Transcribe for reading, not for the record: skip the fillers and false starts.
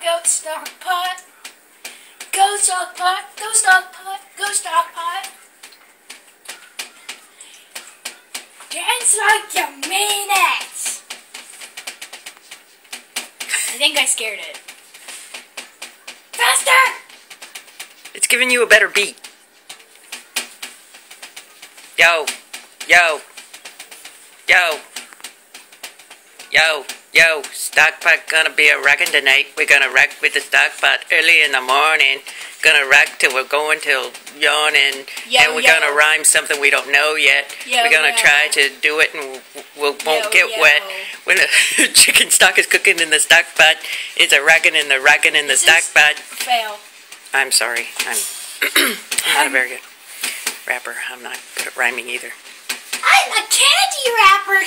Go stock pot. Go stock pot. Go stock pot. Go stock pot. Dance like you mean it. I think I scared it. Faster! It's giving you a better beat. Yo, yo, yo, yo, yo. Stock pot gonna be a rockin' tonight. We're gonna rock with the stock pot early in the morning. Gonna rock till we're going till yawning. And we're gonna rhyme something we don't know yet. We're gonna try to do it and won't get wet. When the chicken stock is cooking in the stock pot, it's a rockin' in the stock pot. Fail. I'm sorry. I'm not a very good rapper. I'm not good at rhyming either. I'm a candy rapper.